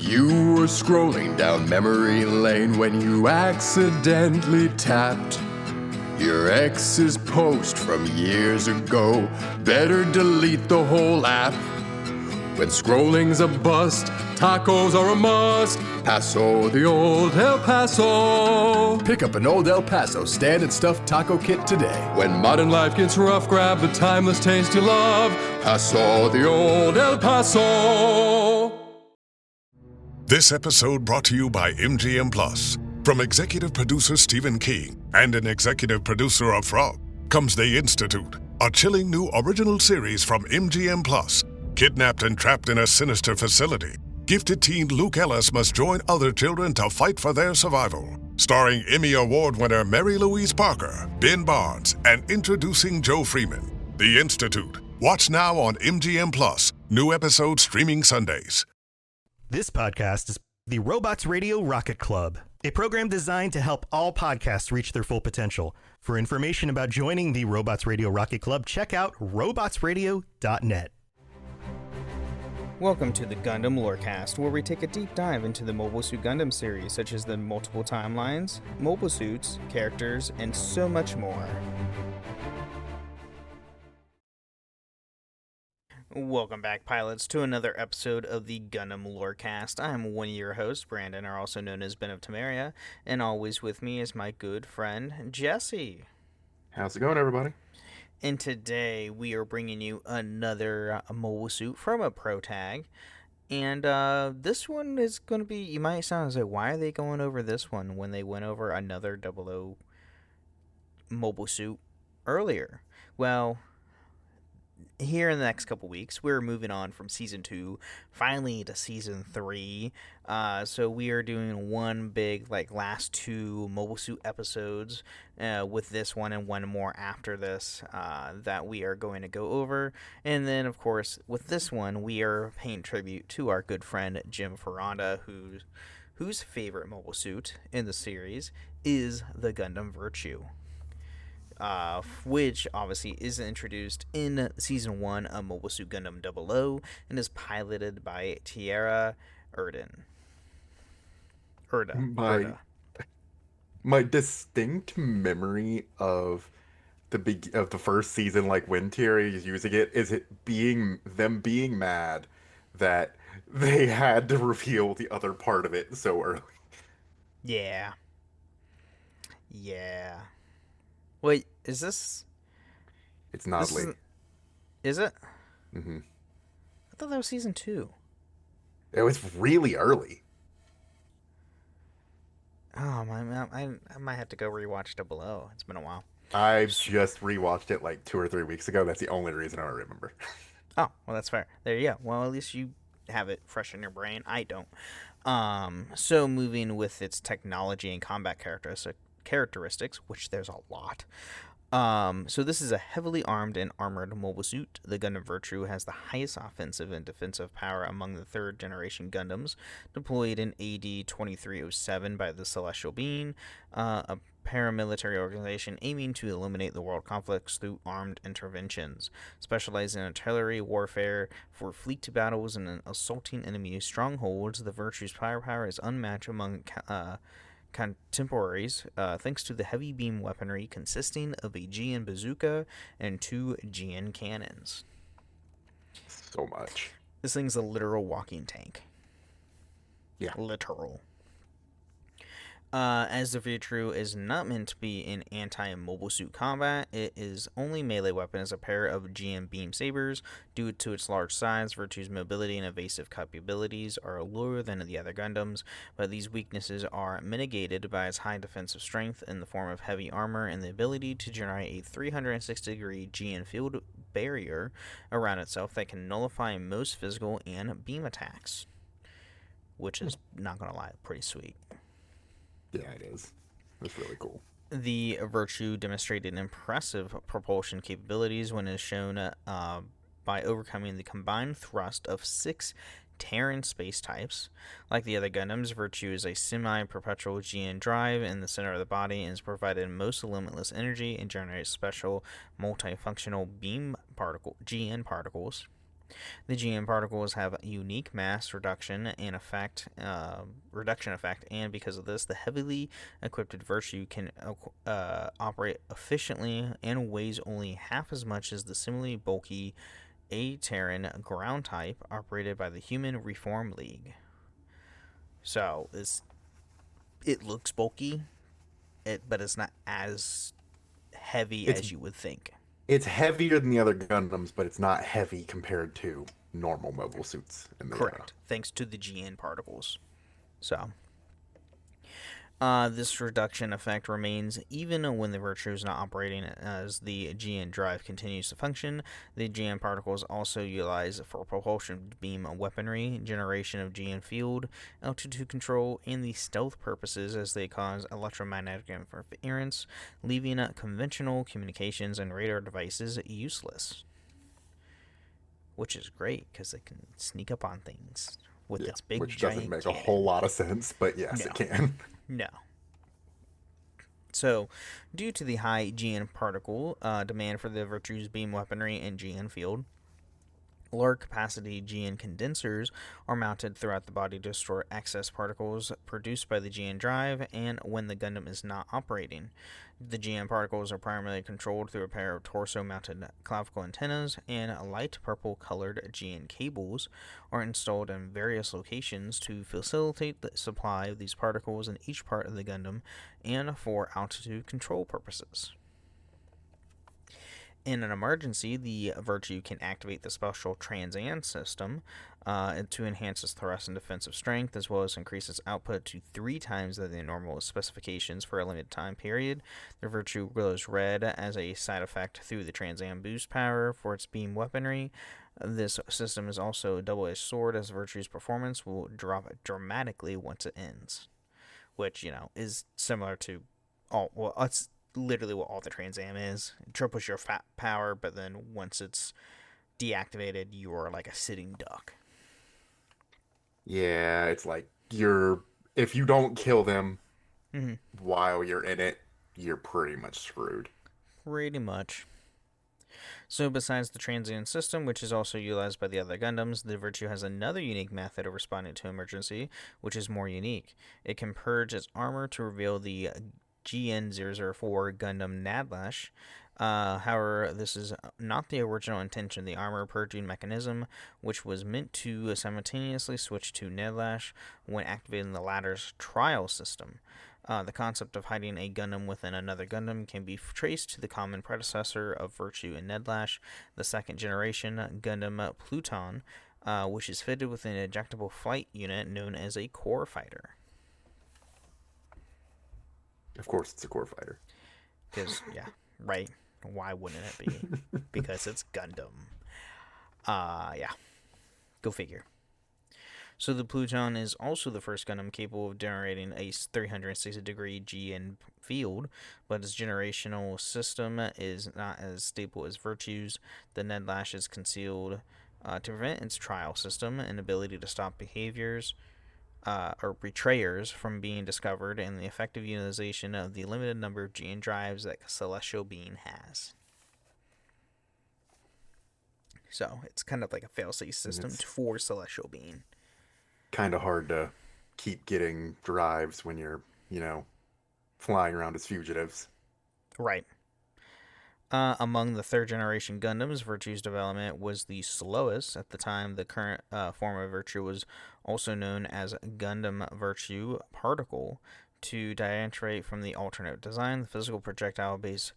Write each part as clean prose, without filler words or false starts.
You were scrolling down memory lane when you accidentally tapped your ex's post from years ago. Better delete the whole app. When scrolling's a bust, tacos are a must. Paso, the old El Paso. Pick up an old El Paso stand and stuffed taco kit today. When modern life gets rough, grab the timeless taste you love. Paso, the old El Paso. This episode brought to you by MGM Plus. From executive producer Stephen King and an executive producer of Frog comes The Institute, a chilling new original series from MGM Plus. Kidnapped and trapped in a sinister facility, gifted teen Luke Ellis must join other children to fight for their survival. Starring Emmy Award winner Mary Louise Parker, Ben Barnes, and introducing Joe Freeman. The Institute. Watch now on MGM Plus. New episodes streaming Sundays. This podcast is the Robots Radio Rocket Club, a program designed to help all podcasts reach their full potential. For information about joining the Robots Radio Rocket Club, check out robotsradio.net. Welcome to the Gundam Lorecast, where we take a deep dive into the Mobile Suit Gundam series, such as the multiple timelines, mobile suits, characters, and so much more. Welcome back, pilots, to another episode of the Gundam Lorecast. I am one of your hosts, Brandon, or also known as Ben of Temeria, and always with me is my good friend, Jesse. How's it going, everybody? And today we are bringing you another mobile suit from a Pro Tag. And this one is going to be, you might sound like, why are they going over this one when they went over another 00 mobile suit earlier? Well, here in the next couple weeks, we're moving on from Season 2, finally to Season 3. So we are doing one big, last two Mobile Suit episodes with this one and one more after this that we are going to go over. And then, of course, with this one, we are paying tribute to our good friend Jim Ferranda, whose favorite mobile suit in the series is the Gundam Virtue. Which obviously is introduced in Season 1 of Mobile Suit Gundam 00 and is piloted by Tierra Erda. My distinct memory of the first season, when Tierra is using it, is them being mad that they had to reveal the other part of it so early. Yeah. Wait, is this... It's Nosley. Is it? Mm-hmm. I thought that was Season 2. It was really early. Oh, I might have to go rewatch 00. It's been a while. I just rewatched it 2 or 3 weeks ago. That's the only reason I remember. Oh, well, that's fair. There you go. Well, at least you have it fresh in your brain. I don't. So moving with its technology and combat characteristics, which there's a lot. So this is a heavily armed and armored mobile suit. The Gundam Virtue has the highest offensive and defensive power among the third generation Gundams, deployed in AD 2307 by the Celestial Being, a paramilitary organization aiming to eliminate the world conflicts through armed interventions, specializing in artillery warfare for fleet battles and assaulting enemy strongholds. The Virtue's firepower is unmatched among contemporaries, thanks to the heavy beam weaponry consisting of a GN bazooka and 2 GN cannons. So much. This thing's a literal walking tank. Yeah. Literal. As the Virtue is not meant to be in anti-mobile suit combat, it is only melee weapon as a pair of GM beam sabers. Due to its large size, Virtue's mobility and evasive capabilities are lower than the other Gundams, but these weaknesses are mitigated by its high defensive strength in the form of heavy armor and the ability to generate a 360-degree GN field barrier around itself that can nullify most physical and beam attacks, which is, not gonna lie, pretty sweet. Yeah, it is. It's really cool. The Virtue demonstrated impressive propulsion capabilities when it is shown by overcoming the combined thrust of 6 Terran space types. Like the other Gundams, Virtue is a semi-perpetual GN drive in the center of the body and is provided most limitless energy and generates special multifunctional beam GN particles. The GN particles have a unique mass reduction and reduction effect, and because of this, the heavily equipped Virtue can operate efficiently and weighs only half as much as the similarly bulky A-Terran ground type operated by the Human Reform League. So it looks bulky, but it's not as heavy It's as you would think. it's heavier than the other Gundams, but it's not heavy compared to normal mobile suits in the Correct, thanks to the GN particles. So, this reduction effect remains even when the Virtue is not operating, as the GN drive continues to function. The GN particles also utilize for propulsion beam weaponry, generation of GN field, altitude control, and the stealth purposes, as they cause electromagnetic interference, leaving conventional communications and radar devices useless. Which is great, because they can sneak up on things with its big, which giant doesn't make cannon. a whole lot of sense, but yes, No. it can. No. So, due to the high GN particle demand for the Virtue's beam weaponry and GN field, large capacity GN condensers are mounted throughout the body to store excess particles produced by the GN drive and when the Gundam is not operating. The GN particles are primarily controlled through a pair of torso-mounted clavicle antennas, and light purple-colored GN cables are installed in various locations to facilitate the supply of these particles in each part of the Gundam and for altitude control purposes. In an emergency, the Virtue can activate the special Trans-Am system to enhance its thrust and defensive strength, as well as increase its output to 3 times the normal specifications for a limited time period. The Virtue glows red as a side effect through the Trans-Am boost power for its beam weaponry. This system is also a double-edged sword, as Virtue's performance will drop dramatically once it ends, which, is similar to it's literally what all the Trans-Am is. It triples your fat power, but then once it's deactivated, you are like a sitting duck. Yeah, it's like if you don't kill them while you're in it, you're pretty much screwed. Pretty much. So besides the Trans-Am system, which is also utilized by the other Gundams, the Virtue has another unique method of responding to emergency, which is more unique. It can purge its armor to reveal the GN004 Gundam Nadlash. However, this is not the original intention of the armor purging mechanism, which was meant to simultaneously switch to Nadlash when activating the latter's trial system. The concept of hiding a Gundam within another Gundam can be traced to the common predecessor of Virtue and Nedlash, the second generation Gundam Pluton, which is fitted with an ejectable flight unit known as a core fighter. Of course, it's a core fighter. Because, yeah, right. Why wouldn't it be? Because it's Gundam. Yeah. Go figure. So the Pluton is also the first Gundam capable of generating a 360-degree GN field, but its generational system is not as stable as Virtue's. The Nedlash is concealed to prevent its trial system and ability to stop behaviors or betrayers from being discovered, and the effective utilization of the limited number of GN drives that Celestial Being has. So it's kind of like a failsafe system for Celestial Being. Kind of hard to keep getting drives when you're, flying around as fugitives. Right. Among the third generation Gundams, Virtue's development was the slowest. At the time, the current form of Virtue was also known as Gundam Virtue Particle. To differentiate from the alternate design, the physical projectile-based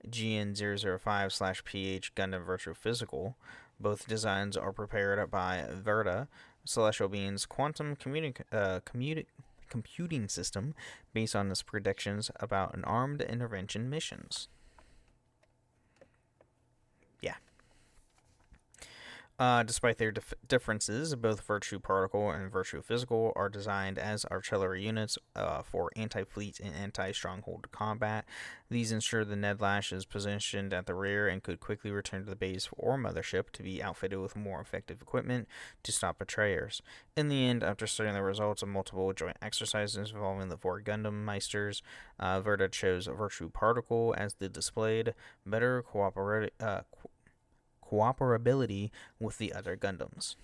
GN005/PH Gundam Virtue Physical. Both designs are prepared by Verda, Celestial Being's quantum computing system, based on its predictions about an armed intervention missions. Yeah. Despite their differences, both Virtue Particle and Virtue Physical are designed as artillery units for anti-fleet and anti-stronghold combat. These ensure the Nedlash is positioned at the rear and could quickly return to the base or mothership to be outfitted with more effective equipment to stop betrayers. In the end, after studying the results of multiple joint exercises involving the 4 Gundam Meisters, Verda chose Virtue Particle as the displayed better cooperability with the other Gundams.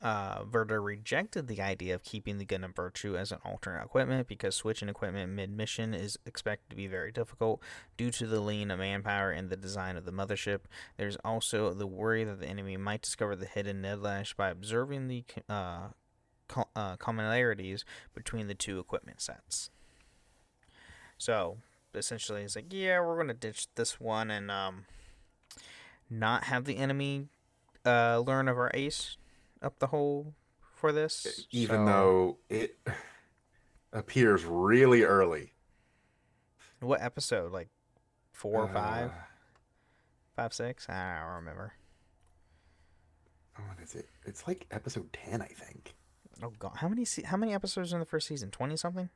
Verta rejected the idea of keeping the Gundam Virtue as an alternate equipment because switching equipment mid-mission is expected to be very difficult due to the lean manpower and the design of the mothership. There's also the worry that the enemy might discover the hidden Nidlash by observing the commonalities between the two equipment sets. So, essentially, it's like, yeah, we're going to ditch this one and not have the enemy learn of our ace up the hole for this. Even though it appears really early. What episode? Like 4 or 5? 5, 6? I don't remember. What is it? It's like episode 10, I think. Oh god, how many episodes in the first season? 20 something?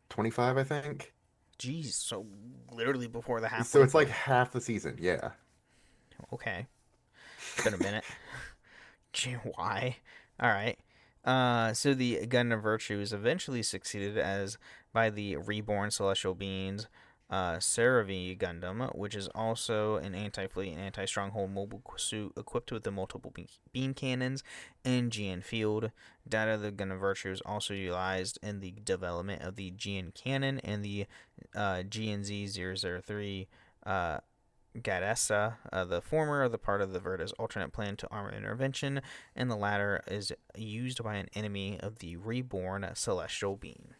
25, I think. Jeez, so literally before the half. So it's like half the season, yeah. Okay. It's been a minute. Gee, why? All right. So the Gundam Virtue is eventually succeeded as by the reborn celestial beings, Cerevi Gundam, which is also an anti-fleet and anti-stronghold mobile suit equipped with the multiple beam cannons and GN field. Data of the Gundam Virtue is also utilized in the development of the GN cannon and the GNZ-003 Gadessa. The former are the part of the Verta's alternate plan to armor intervention, and the latter is used by an enemy of the reborn celestial being.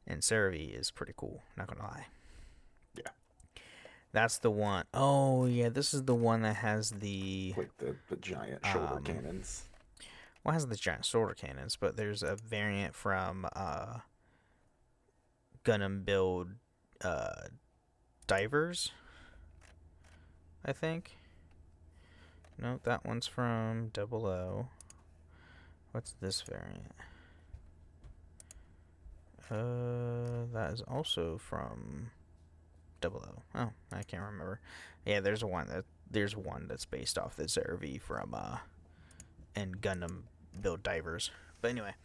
And Cerevi is pretty cool, not gonna lie. Yeah. That's the one. Oh, yeah, this is the one that has the... Like the giant shoulder cannons. Well, it has the giant shoulder cannons, but there's a variant from Gundam Build Divers, I think. No, that one's from 00. What's this variant? That is also from 00. Oh, I can't remember. Yeah, there's one that's based off the Cerevi from and Gundam Build Divers. But anyway,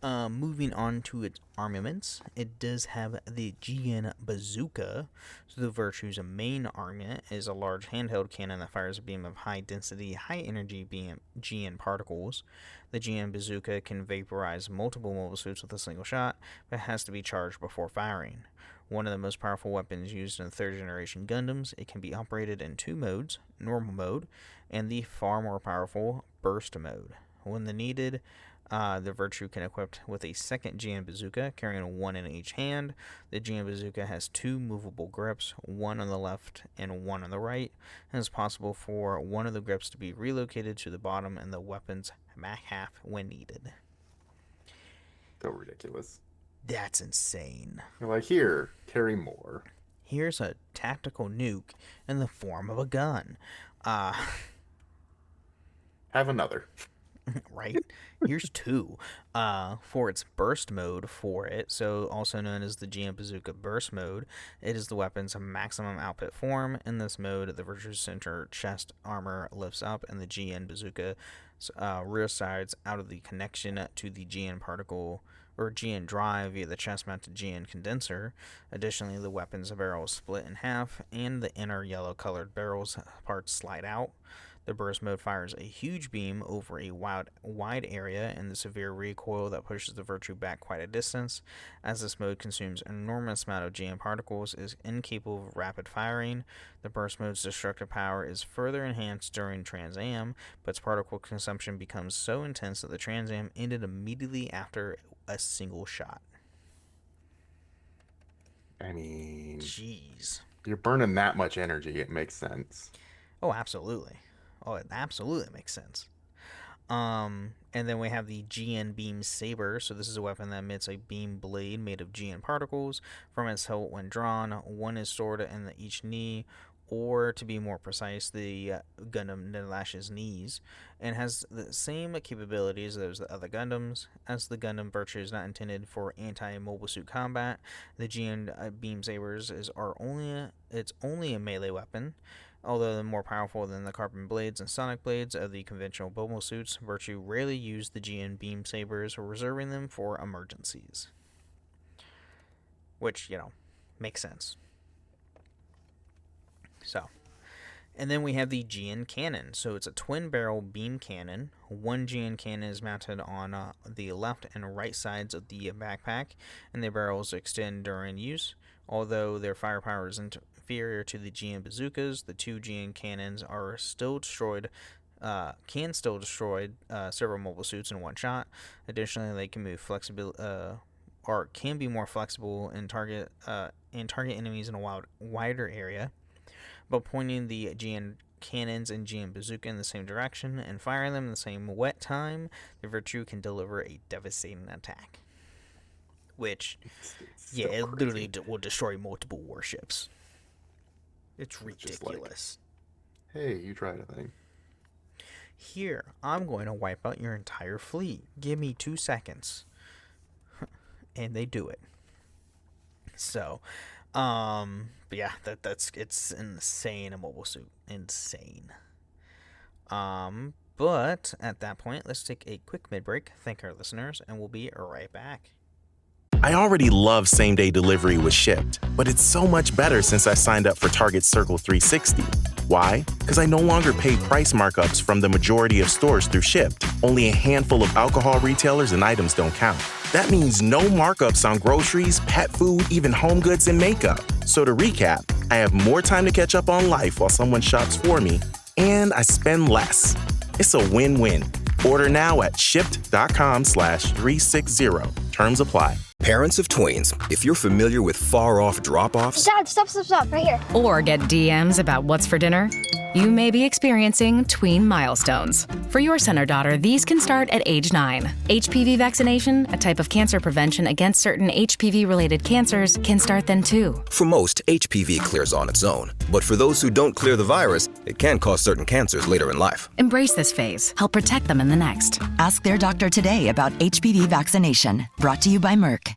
moving on to its armaments, it does have the GN Bazooka. So the Virtue's main armament is a large handheld cannon that fires a beam of high-density, high-energy GN particles. The GN Bazooka can vaporize multiple mobile suits with a single shot, but has to be charged before firing. One of the most powerful weapons used in third-generation Gundams, it can be operated in 2 modes, normal mode, and the far more powerful burst mode. When needed, the Virtue can equip with a second GN Bazooka, carrying 1 in each hand. The GN Bazooka has 2 movable grips, 1 on the left and 1 on the right, and it's possible for one of the grips to be relocated to the bottom and the weapon's back half when needed. So ridiculous. That's insane. You're like, here, carry more. Here's a tactical nuke in the form of a gun. Have another. Right? Here's 2 for its burst mode for it, so also known as the GN Bazooka burst mode. It is the weapon's maximum output form. In this mode, the Virtue's center chest armor lifts up and the GN Bazooka rear sides out of the connection to the GN particle or GN drive via the chest-mounted GN condenser. Additionally, the weapon's barrel is split in half and the inner yellow-colored barrel's parts slide out. The burst mode fires a huge beam over a wide area and the severe recoil that pushes the Virtue back quite a distance. As this mode consumes an enormous amount of GN particles, is incapable of rapid firing. The burst mode's destructive power is further enhanced during Trans-Am, but its particle consumption becomes so intense that the Trans-Am ended immediately after a single shot. I mean... Jeez. You're burning that much energy, it makes sense. Oh, absolutely. Oh, it absolutely makes sense. And then we have the GN Beam Saber. So this is a weapon that emits a beam blade made of GN particles. From its hilt when drawn, one is stored in each knee, or to be more precise, the Gundam Nidlash's knees, and has the same capabilities as the other Gundams. As the Gundam Virtue is not intended for anti-mobile suit combat, the GN Beam Sabers are only a melee weapon. Although more powerful than the carbon blades and sonic blades of the conventional mobile suits, Virtue rarely used the GN Beam Sabers, reserving them for emergencies. Which, makes sense. So, and then we have the GN cannon. So it's a twin barrel beam cannon. One GN cannon is mounted on the left and right sides of the backpack, and the barrels extend during use. Although their firepower is inferior to the GN bazookas, the two GN cannons are still destroyed. Can still destroy several mobile suits in one shot. Additionally, they can move flexible, or can be more flexible and target enemies in a wider area. But pointing the GN cannons and GN bazooka in the same direction and firing them in the same wet time, the Virtue can deliver a devastating attack. Which, It's it crazy. literally will destroy multiple warships. It's just like- ridiculous. Hey, you tried a thing. Here, I'm going to wipe out your entire fleet. Give me 2 seconds. And they do it. So, but yeah, it's insane, a mobile suit. Insane. But at that point, let's take a quick mid-break, thank our listeners, and we'll be right back. I already love same-day delivery with Shipt, but it's so much better since I signed up for Target Circle 360. Why? Because I no longer pay price markups from the majority of stores through Shipt. Only a handful of alcohol retailers and items don't count. That means no markups on groceries, pet food, even home goods and makeup. So to recap, I have more time to catch up on life while someone shops for me, and I spend less. It's a win-win. Order now at shipt.com/360. Terms apply. Parents of tweens, if you're familiar with far-off drop-offs, Dad, stop, right here. Or get DMs about what's for dinner, you may be experiencing tween milestones. For your son or daughter, these can start at age 9. HPV vaccination, a type of cancer prevention against certain HPV-related cancers, can start then too. for most, HPV clears on its own. But for those who don't clear the virus, it can cause certain cancers later in life. Embrace this phase. Help protect them in the next. Ask their doctor today about HPV vaccination. Brought to you by Merck.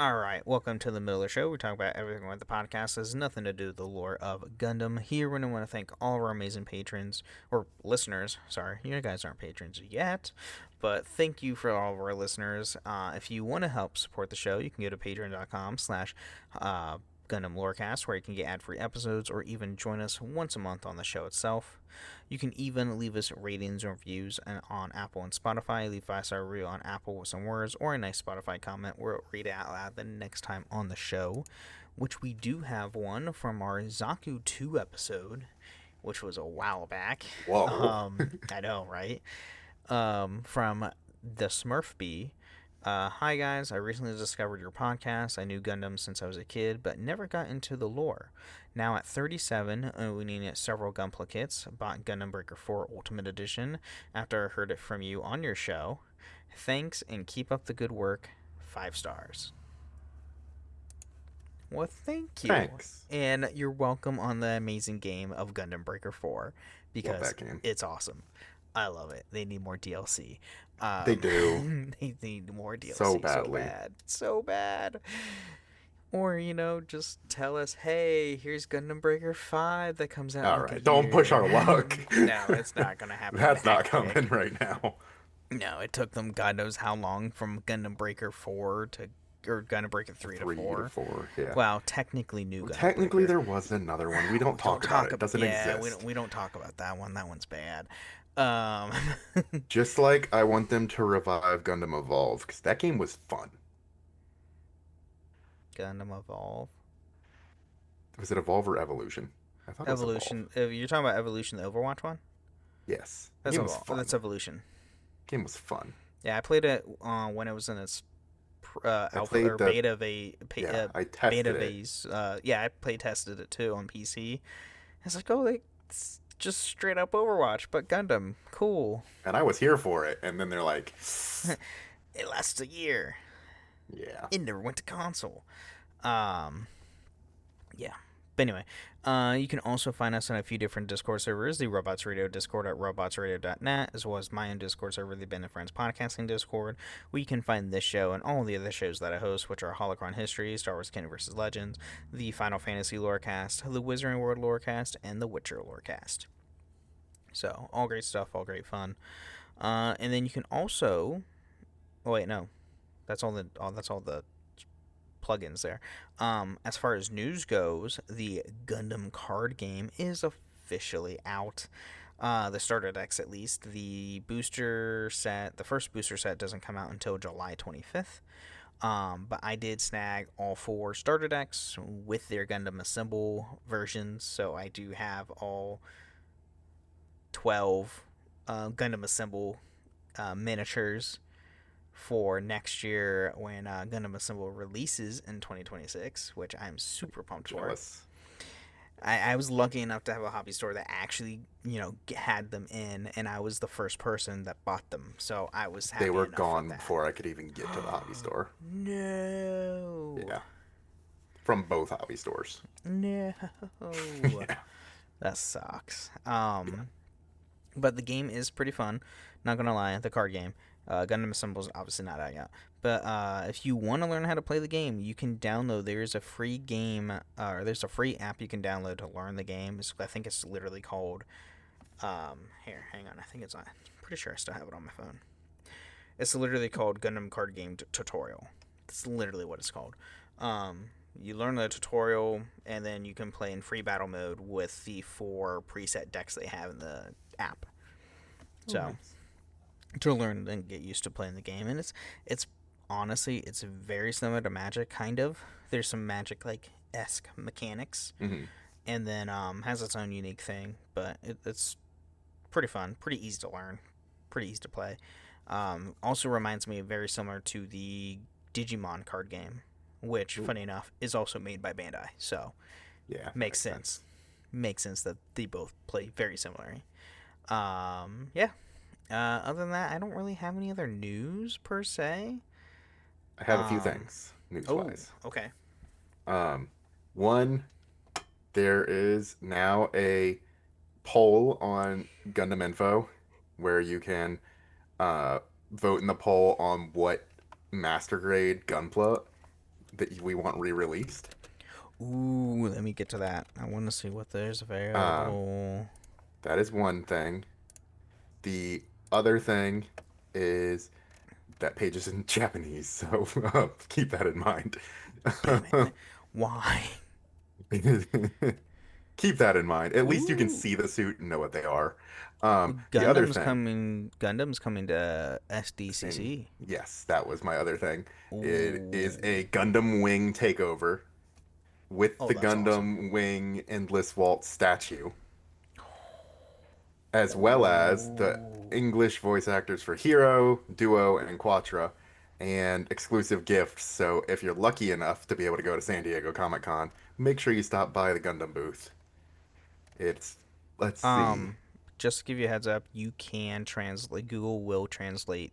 Alright, welcome to the middle of the show. We talk about everything with the podcast. It has nothing to do with the lore of Gundam. Here, we want to thank all of our amazing patrons, or listeners. Sorry, you guys aren't patrons yet, but thank you for all of our listeners. If you want to help support the show, you can go to patreon.com/Gundam Lorecast, where you can get ad-free episodes or even join us once a month on the show itself. You can even leave us ratings and reviews on Apple and Spotify. Leave 5-star review on Apple with some words or a nice Spotify comment where we'll read it out loud the next time on the show, which we do have one from our Zaku 2 episode, which was a while back. Whoa. I know, right? From the Smurf Bee. Hi guys, I recently discovered your podcast. I knew Gundam since I was a kid, but never got into the lore. Now at 37, owning several Gunpla kits, bought Gundam Breaker 4 Ultimate Edition after I heard it from you on your show. Thanks and keep up the good work. 5 stars. Well, thank you. Thanks. And you're welcome on the amazing game of Gundam Breaker 4 because that game. it's awesome. I love it. They need more DLC. They do. They need more DLC So badly. So bad. Or, just tell us, hey, here's Gundam Breaker 5 that comes out. All in, like, right, a don't year. push our luck. No, it's not going to happen. That's that not coming quick. right now. No, it took them God knows how long from Gundam Breaker 4 or Gundam Breaker 3 to 4. 3 to 4, yeah. Well, technically new Gundam Technically, Breaker. there was another one. We don't talk about it. It doesn't exist. We don't talk about that one. That one's bad. Just like I want them to revive Gundam Evolve, because that game was fun. Gundam Evolve. Was it Evolve or Evolution? I thought it was Evolution. Evolve. You're talking about Evolution, the Overwatch one? Yes. That's game was Evolve. fun. That's Evolution. Game was fun. Yeah, I played it when it was in its alpha played or the- beta I tested beta it. phase. Yeah, I play tested it too on PC. It's like, oh, it's just straight up Overwatch, but Gundam, cool. And I was here for it, and then they're like, It lasts a year. yeah. It never went to console. Yeah. But anyway, you can also find us on a few different Discord servers. The Robots Radio Discord at robotsradio.net, as well as my own Discord server, the Ben and Friends Podcasting Discord, where you can find this show and all the other shows that I host, which are Holocron History, Star Wars Canon vs. Legends, the Final Fantasy Lorecast, the Wizarding World Lorecast, and the Witcher Lorecast. So, all great stuff, all great fun. And then you can also... Oh, wait, no. That's all the plugins there. As far as news goes, the Gundam card game is officially out. The starter decks, at least. The first booster set doesn't come out until July 25th. But I did snag all 4 starter decks with their Gundam Assemble versions, so I do have all 12 Gundam Assemble miniatures for next year when Gundam Assemble releases in 2026, which I'm super pumped for. I was lucky enough to have a hobby store that actually, had them in, and I was the first person that bought them, so I was happy. They were enough gone with that. before I could even get to the hobby store. No. Yeah. From both hobby stores. No. Yeah. That sucks. But the game is pretty fun. Not gonna lie, the card game. Gundam Assemble is obviously not out yet. But if you want to learn how to play the game, you can download. There's a free game, or there's a free app you can download to learn the game. I think it's literally called. Here, hang on. I think it's on. I'm pretty sure I still have it on my phone. It's literally called Gundam Card Game Tutorial. That's literally what it's called. You learn the tutorial, and then you can play in free battle mode with the 4 preset decks they have in the app. So, to learn and get used to playing the game, and it's honestly, it's very similar to Magic, kind of. There's some Magic-like-esque mechanics, and then has its own unique thing, but it's pretty fun, pretty easy to learn, pretty easy to play. Also reminds me very similar to the Digimon card game, which, funny enough, is also made by Bandai. So, yeah, makes sense. Makes sense that they both play very similarly. Yeah. Other than that, I don't really have any other news per se. I have a few things news-wise. Oh, okay. One, there is now a poll on Gundam Info where you can vote in the poll on what master grade Gunpla that we want re-released. Ooh, let me get to that. I want to see what there's available. That is one thing. The other thing is that page is in Japanese, so keep that in mind. Why? Keep that in mind. At least you can see the suit and know what they are. The other thing, Gundam's coming to SDCC. Yes, that was my other thing. Ooh. It is a Gundam Wing takeover with the Gundam Wing Endless Waltz statue, as well as the English voice actors for Hero, Duo, and Quattro, and exclusive gifts. So if you're lucky enough to be able to go to San Diego Comic-Con, make sure you stop by the Gundam booth. Let's see. Just to give you a heads up, you can translate. Google will translate.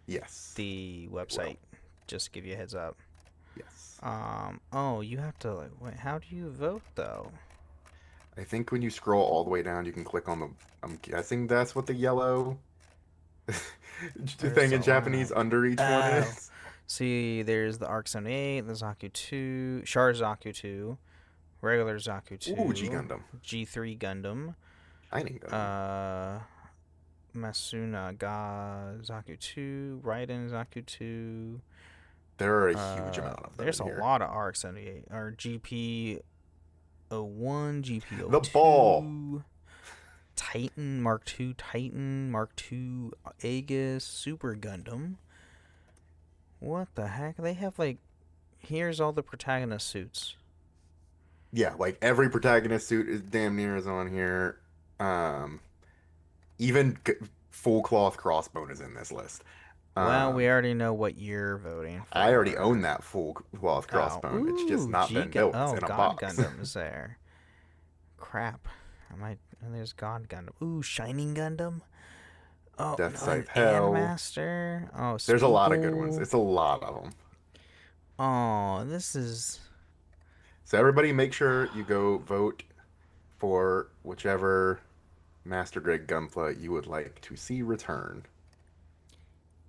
Yes. The website. Just to give you a heads up. Yes. Oh, you have to wait. How do you vote though? I think when you scroll all the way down, you can click on the. I'm guessing that's what the yellow thing in Japanese under each one is. See, there's the Arc 78, the Zaku 2, Char Zaku 2, regular Zaku 2. Ooh, G Gundam. G3 Gundam. Shining Gundam. Masuna Ga Zaku 2, Raiden Zaku 2. There are a huge amount of them. There's a lot of Arc 78. Or GP 01, GP 02. The ball. Titan, Mark II Titan, Mark II Aegis, Super Gundam. What the heck? They have here's all the protagonist suits. Yeah, every protagonist suit is damn near is on here. Even full cloth crossbone is in this list. Well, we already know what you're voting for. I already own that full cloth crossbone. It's just not been built. It's in a box. Gundam's there. Crap. There's God Gundam. Ooh, Shining Gundam. Oh, Death Scythe Hell. Master. Oh, there's a lot of good ones. It's a lot of them. Oh, this is. So everybody, make sure you go vote for whichever Master Grade Gunpla you would like to see return.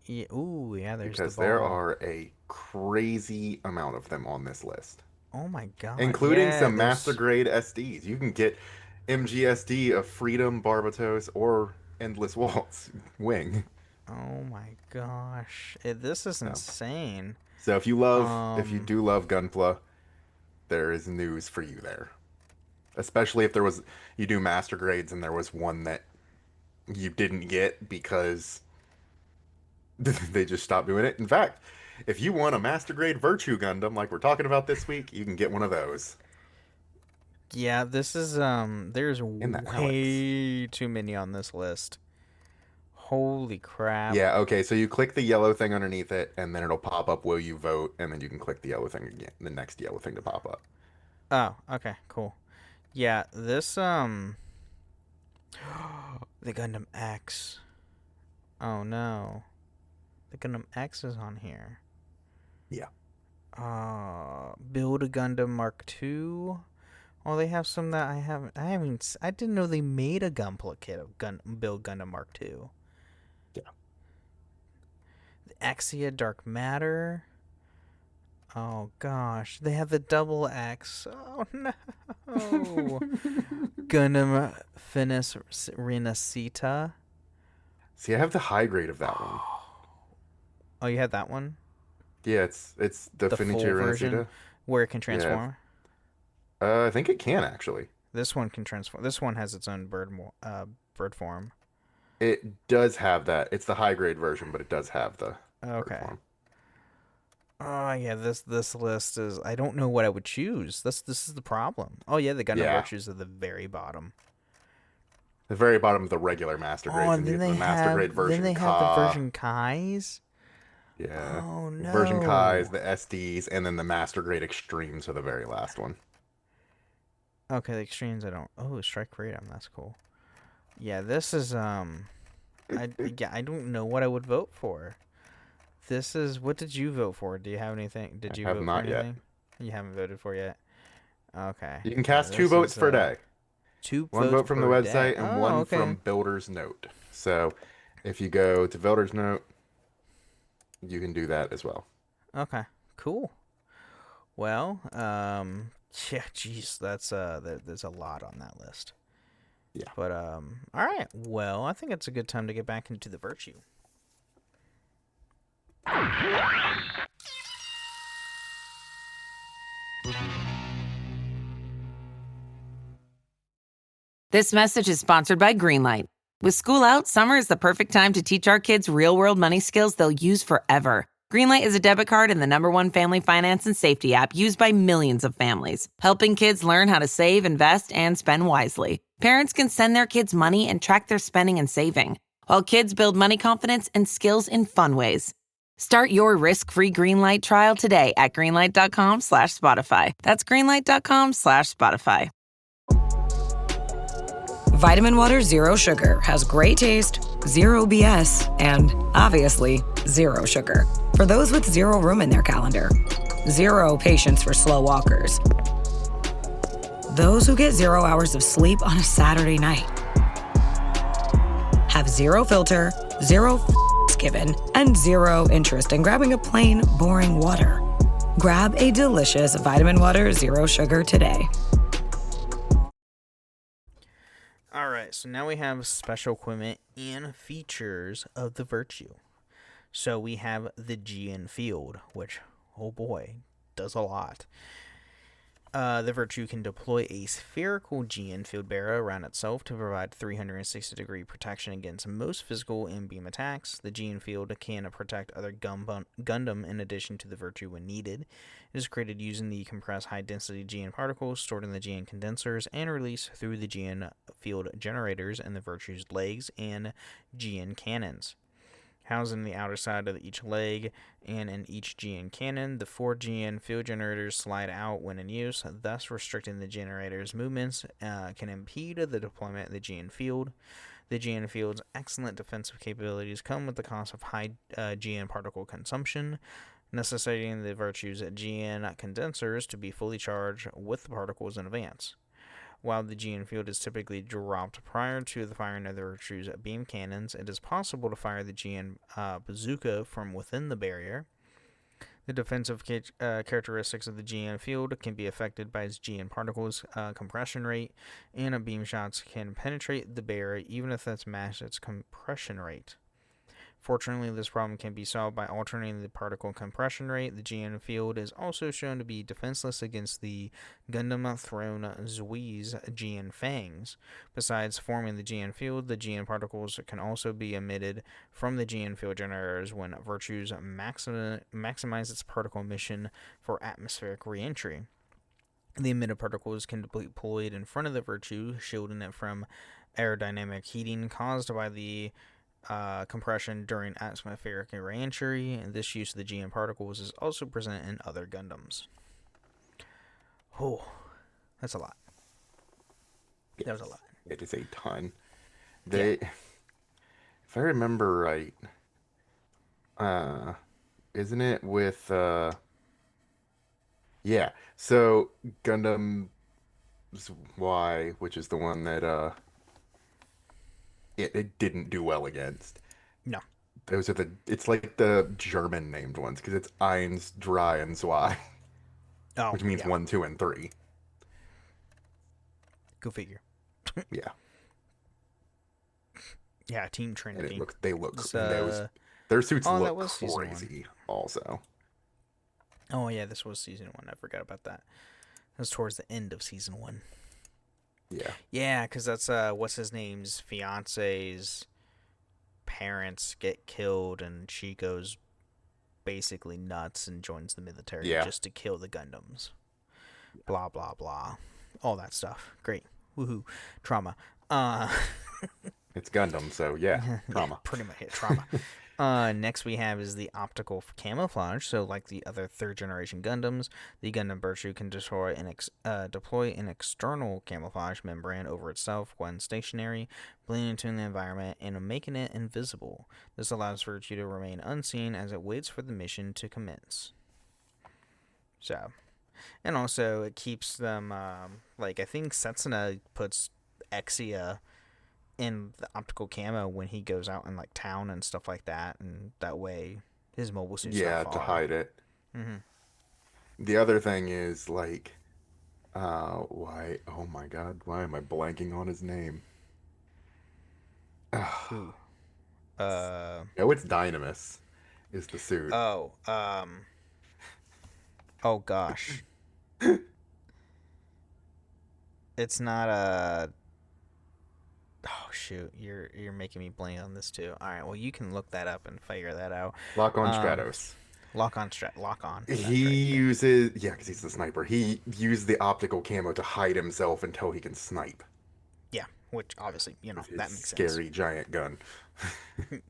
Yeah. Ooh, yeah. There's because there are a crazy amount of them on this list. Oh my god! Including some Master Grade SDs. You can get MGSD of Freedom, Barbatos, or Endless Waltz Wing. Oh my gosh. This is insane. So if you do love Gunpla, there is news for you there. Especially if you do master grades and there was one that you didn't get because they just stopped doing it. In fact, if you want a master grade Virtue Gundam like we're talking about this week, you can get one of those. Yeah, this is there's In the way too many on this list. Holy crap. Yeah, okay, so you click the yellow thing underneath it, and then it'll pop up, will you vote? And then you can click the yellow thing again, the next yellow thing to pop up. Oh, okay, cool. Yeah, this the Gundam X. Oh no. The Gundam X is on here. Yeah. Build a Gundam Mark II. Oh, they have some that I didn't know they made a Gunpla kit of Build Gundam Mark II. Yeah. The Axia Dark Matter. Oh gosh, they have the double X. Oh no. Gundam Finis Renacita. See, I have the high grade of that one. Oh, you had that one? Yeah, it's the full Finichi version Renacita. where it can transform. I think it can actually. This one can transform. This one has its own bird form. It does have that. It's the high grade version, but it does have the bird form. Oh yeah, this list is. I don't know what I would choose. This is the problem. Oh yeah, the Gundam Virtues at the very bottom. The very bottom of the regular master grades, and then the master grade version. Then they have the version Kais. Yeah. Oh no. Version Kais, the SDs, and then the master grade extremes are the very last one. Okay, the extremes I don't. Oh, strike freedom. That's cool. Yeah, this is I don't know what I would vote for. This is what did you vote for? Do you have anything? Did you vote for anything? Yet. You haven't voted for yet. Okay. You can cast 2 votes per day. One vote from the website and one from Builder's Note. So, if you go to Builder's Note, you can do that as well. Okay. Cool. Well, yeah, jeez, there's a lot on that list. Yeah. But all right. Well, I think it's a good time to get back into the Virtue. This message is sponsored by Greenlight. With school out, summer is the perfect time to teach our kids real-world money skills they'll use forever. Greenlight is a debit card and the #1 family finance and safety app used by millions of families, helping kids learn how to save, invest, and spend wisely. Parents can send their kids money and track their spending and saving, while kids build money confidence and skills in fun ways. Start your risk-free Greenlight trial today at greenlight.com/Spotify. That's greenlight.com/Spotify. Vitamin Water Zero Sugar has great taste, zero BS, and obviously zero sugar. For those with zero room in their calendar, zero patience for slow walkers, those who get 0 hours of sleep on a Saturday night, have zero filter, zero given, and zero interest in grabbing a plain, boring water. Grab a delicious Vitamin Water Zero Sugar today. Alright, so now we have special equipment and features of the Virtue. So we have the GN Field, which, oh boy, does a lot. The Virtue can deploy a spherical GN field bearer around itself to provide 360-degree protection against most physical and beam attacks. The GN field can protect other Gundam in addition to the Virtue when needed. It is created using the compressed high-density GN particles stored in the GN condensers and released through the GN field generators in the Virtue's legs and GN cannons. Housed in the outer side of each leg and in each GN cannon, the 4 GN field generators slide out when in use, thus restricting the generator's movements can impede the deployment of the GN field. The GN field's excellent defensive capabilities come with the cost of high GN particle consumption, necessitating the Virtue's GN condensers to be fully charged with the particles in advance. While the GN field is typically dropped prior to the firing of the Virtue's beam cannons, it is possible to fire the GN bazooka from within the barrier. The defensive characteristics of the GN field can be affected by its GN particles compression rate, and beam shots can penetrate the barrier even if that's matched its compression rate. Fortunately, this problem can be solved by alternating the particle compression rate. The GN field is also shown to be defenseless against the Gundam Throne Zui's GN fangs. Besides forming the GN field, the GN particles can also be emitted from the GN field generators when Virtues maximize its particle emission for atmospheric reentry. The emitted particles can be deployed in front of the Virtue, shielding it from aerodynamic heating caused by the compression during atmospheric reentry, and this use of the GN particles is also present in other Gundams. Oh, that's a lot. That was a lot. It is a ton. If I remember right, isn't it with yeah, so Gundam Y, which is the one that it didn't do well against. No. Those are it's like the German named ones, because it's Eins, Drei, and Zwei. Oh, which means 1, 2, and 3. Go figure. Yeah. Yeah, Team Trinity. And their suits look crazy also. Oh yeah, this was season 1. I forgot about that. That was towards the end of season 1. Yeah. Yeah, because that's what's his name's fiance's parents get killed, and she goes basically nuts and joins the military just to kill the Gundams. Blah blah blah, all that stuff. Great, woohoo, trauma. It's Gundam, so trauma. Yeah, pretty much trauma. Next we have is the optical camouflage. So like the other third generation Gundams, the Gundam Virtue can deploy an external camouflage membrane over itself when stationary, blending into the environment and making it invisible. This allows Virtue to remain unseen as it waits for the mission to commence. So, and also it keeps them, like I think Setsuna puts Exia in the optical camo when he goes out in like town and stuff like that, and that way his mobile suit's not to hide it. Mm-hmm. The other thing is like, why? Oh my God, why am I blanking on his name? Who? No, it's Dynamis. Is the suit? Oh, oh gosh, it's not a. Oh shoot, you're making me blank on this too. All right, well you can look that up and figure that out. Lock on Stratos. Lock on. He uses because he's the sniper. He used the optical camo to hide himself until he can snipe. Yeah, which obviously that makes scary sense. Scary giant gun.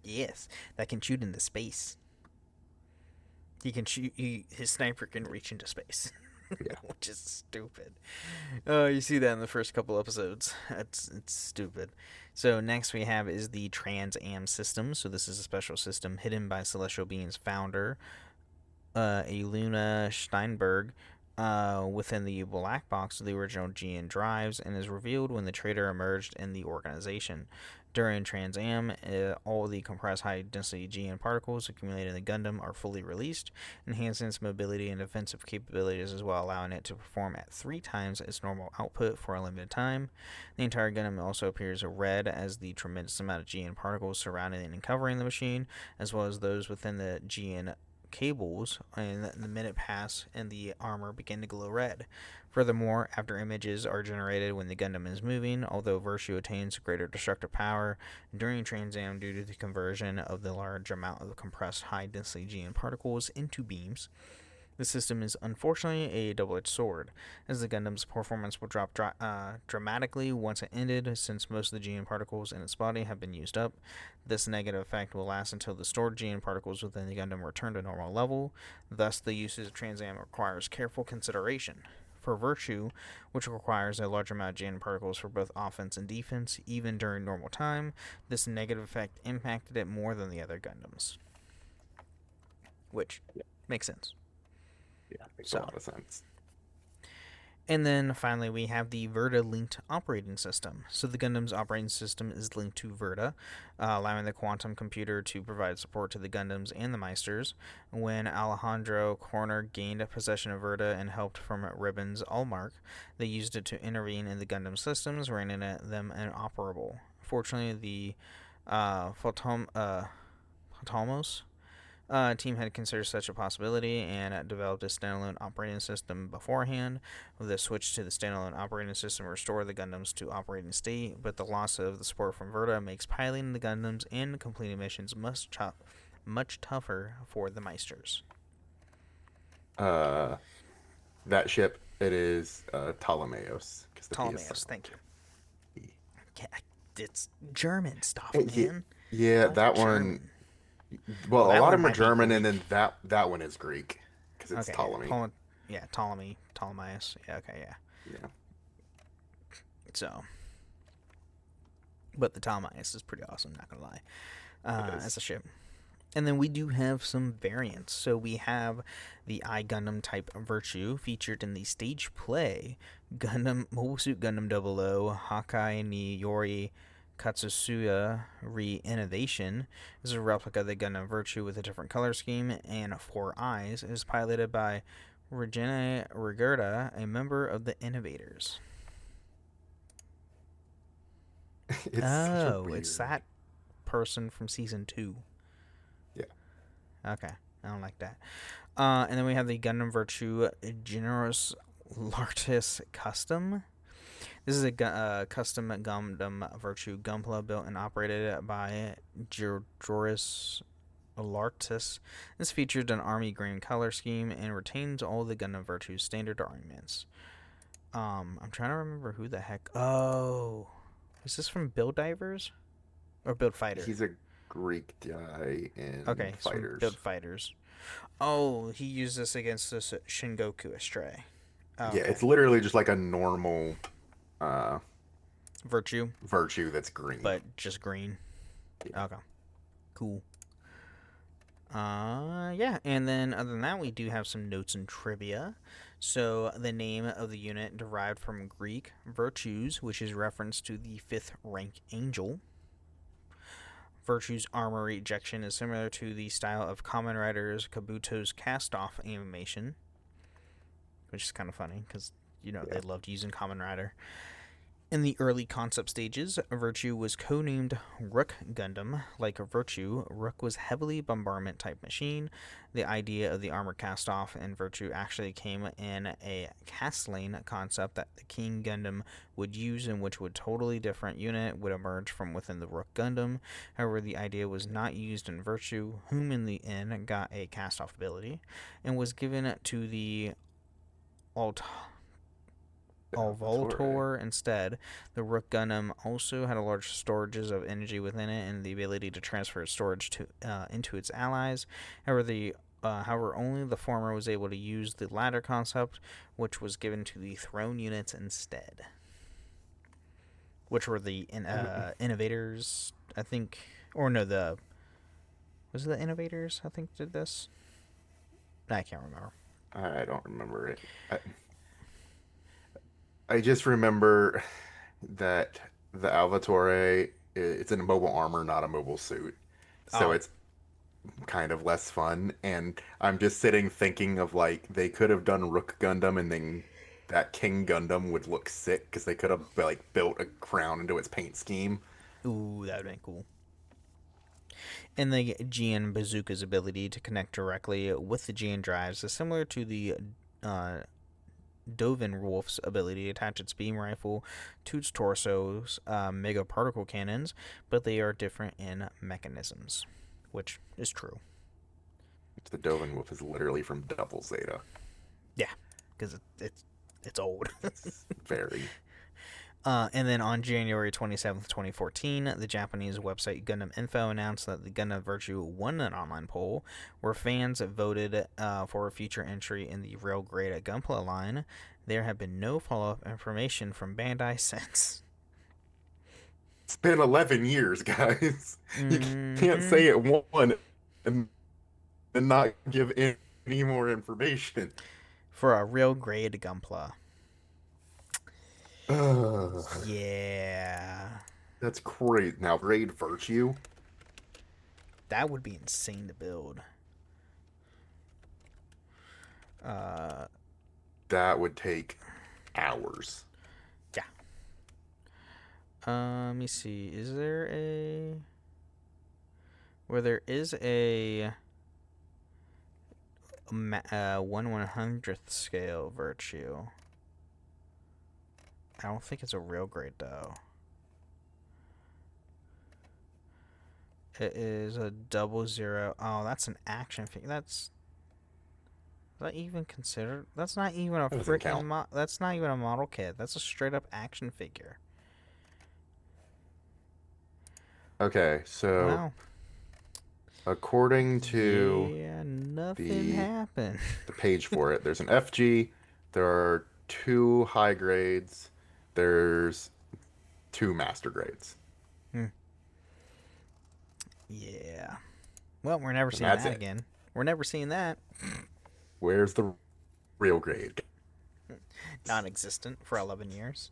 Yes, that can shoot into space. He can shoot. His sniper can reach into space. Yeah. Which is stupid. You see that in the first couple episodes. It's stupid. So next we have is the Trans-Am system. So this is a special system hidden by Celestial Being's founder, Eluna Steinberg, within the black box of the original GN drives, and is revealed when the traitor emerged in the organization. During Trans-Am, all the compressed high-density GN particles accumulated in the Gundam are fully released, enhancing its mobility and defensive capabilities as well, allowing it to perform at 3 times its normal output for a limited time. The entire Gundam also appears red as the tremendous amount of GN particles surrounding and covering the machine, as well as those within the GN cables, and the minute pass and the armor begin to glow red. Furthermore, after images are generated when the Gundam is moving, although Virtue attains greater destructive power during Trans-Am due to the conversion of the large amount of compressed high-density GN particles into beams, the system is unfortunately a double-edged sword, as the Gundam's performance will drop dramatically once it ended, since most of the GN particles in its body have been used up. This negative effect will last until the stored GN particles within the Gundam return to normal level. Thus, the usage of Trans-Am requires careful consideration. For Virtue, which requires a large amount of GN particles for both offense and defense, even during normal time, this negative effect impacted it more than the other Gundams. Which makes sense. Yeah, makes a lot of sense. And then finally we have the Verta-linked operating system. So the Gundam's operating system is linked to Verta, allowing the quantum computer to provide support to the Gundams and the Meisters. When Alejandro Corner gained possession of Verta and helped from Ribbon's Allmark, they used it to intervene in the Gundam systems, rendering them inoperable. Fortunately, the Hatalmos. Team had considered such a possibility and developed a standalone operating system beforehand. With a switch to the standalone operating system, restore the Gundams to operating state, but the loss of the support from Verta makes piloting the Gundams and completing missions much tougher for the Meisters. That ship, it is Ptolemaeus. Ptolemaeus, thank you. Yeah, it's German stuff, Yeah, man. yeah, that German. one. Well, a that lot one of them are might be German, and Greek. then that one is Greek because it's Okay, Ptolemy. Ptolemaeus. Yeah, okay, yeah. Yeah. So, but the Ptolemaeus is pretty awesome, not gonna lie, as a ship. And then we do have some variants. So we have the Gundam type Virtue featured in the stage play Mobile Suit Gundam 00 Hakai ni Yori Katsusuya Re-Innovation. This is a replica of the Gundam Virtue with a different color scheme and 4 eyes. It is piloted by Regina Rigurda, a member of the Innovators. It's that person from season 2. Yeah. Okay, I don't like that. And then we have the Gundam Virtue Generous Lartis Custom. This is a custom Gundam Virtue Gunpla built and operated by Joris Lartis. This featured an army green color scheme and retains all the Gundam Virtue standard armaments. I'm trying to remember who the heck. Oh, is this from Build Divers or Build Fighter? He's a Greek guy in Fighters. Build Fighters. Oh, he used this against this Shingoku Astray. Yeah, it's literally just like a normal Virtue that's green, but just green. Yeah. Okay, cool. Yeah, and then other than that, we do have some notes and trivia. So the name of the unit derived from Greek Virtues, which is reference to the 5th rank angel. Virtue's armor ejection is similar to the style of Kamen Rider's Kabuto's cast-off animation, which is kind of funny because, they loved using Kamen Rider. In the early concept stages, Virtue was codenamed Rook Gundam. Like Virtue, Rook was heavily bombardment-type machine. The idea of the armor cast-off in Virtue actually came in a Castlane concept that the King Gundam would use, in which a totally different unit would emerge from within the Rook Gundam. However, the idea was not used in Virtue, whom in the end got a cast-off ability, and was given to the Voltor instead. The Rook Gundam also had a large storages of energy within it and the ability to transfer storage into its allies. However, only the former was able to use the latter concept, which was given to the Throne units instead, which were the Innovators, I think, or no, was it the Innovators? I think did this. I can't remember. I don't remember it. I just remember that the Alvatore, it's in a mobile armor, not a mobile suit. So it's kind of less fun. And I'm just sitting thinking of, they could have done Rook Gundam and then that King Gundam would look sick because they could have, built a crown into its paint scheme. Ooh, that would have been cool. And the GN Bazooka's ability to connect directly with the GN drives is similar to the Dovin Wolf's ability to attach its beam rifle to its torso's mega particle cannons, but they are different in mechanisms, which is true. The Dovin Wolf is literally from Double Zeta. Yeah, because it's old. It's very. And then on January 27th, 2014, the Japanese website Gundam Info announced that the Gundam Virtue won an online poll where fans voted for a future entry in the Rail Grade Gunpla line. There have been no follow-up information from Bandai since. It's been 11 years, guys. You can't say it won and not give any more information. For a Rail Grade Gunpla. Yeah. That's great. Now, Grade Virtue? That would be insane to build. That would take hours. Yeah. Let me see. Is there a... where there is a 1/100th scale Virtue. I don't think it's a real grade though. It is a 00. Oh, that's an action figure. Is that even considered? That's not even a freaking that's not even a model kit. That's a straight up action figure. Okay, so Wow. According to nothing happened. the page for it, there's an FG, there are 2 high grades, there's 2 master grades. Yeah. Well, we're never seeing that again. We're never seeing that. Where's the real grade? Non-existent for 11 years.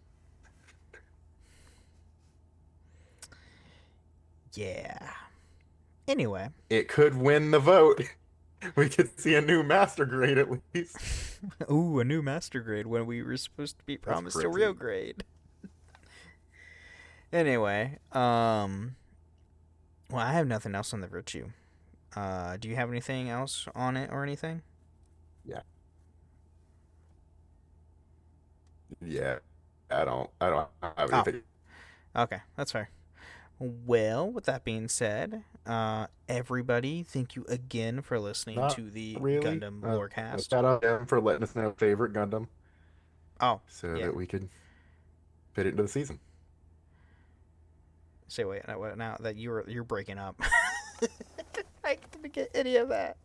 Yeah. Anyway. It could win the vote. We could see a new master grade at least. Ooh, a new master grade when we were supposed to be promised a real grade. Anyway, well, I have nothing else on the Virtue. Do you have anything else on it or anything? Yeah. Yeah. I don't have anything. Okay, that's fair. Well, with that being said, everybody, thank you again for listening to the Gundam Lorecast. Shout out to them for letting us know favorite Gundam. Oh, so that we could fit it into the season. Say wait, now that you're breaking up. I didn't get any of that.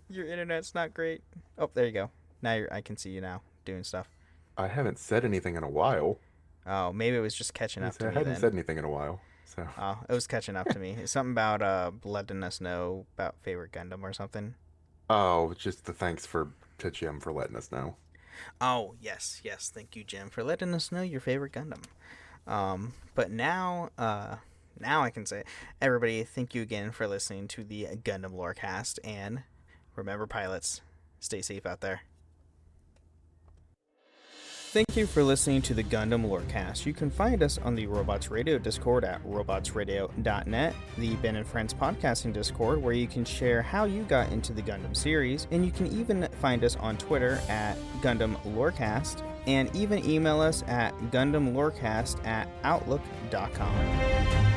Your internet's not great. Oh, there you go. Now I can see you now doing stuff. I haven't said anything in a while. Oh, maybe it was just catching up to me. I hadn't said anything in a while. So. Oh, it was catching up to me. It's something about letting us know about favorite Gundam or something. Oh, just the thanks to Jim for letting us know. Oh, yes. Thank you, Jim, for letting us know your favorite Gundam. But now I can say, everybody, thank you again for listening to the Gundam Lorecast, and remember, pilots, stay safe out there. Thank you for listening to the Gundam Lorecast. You can find us on the Robots Radio Discord at robotsradio.net, the Ben and Friends podcasting Discord, where you can share how you got into the Gundam series, and you can even find us on Twitter at Gundam Lorecast, and even email us at gundamlorecast@outlook.com.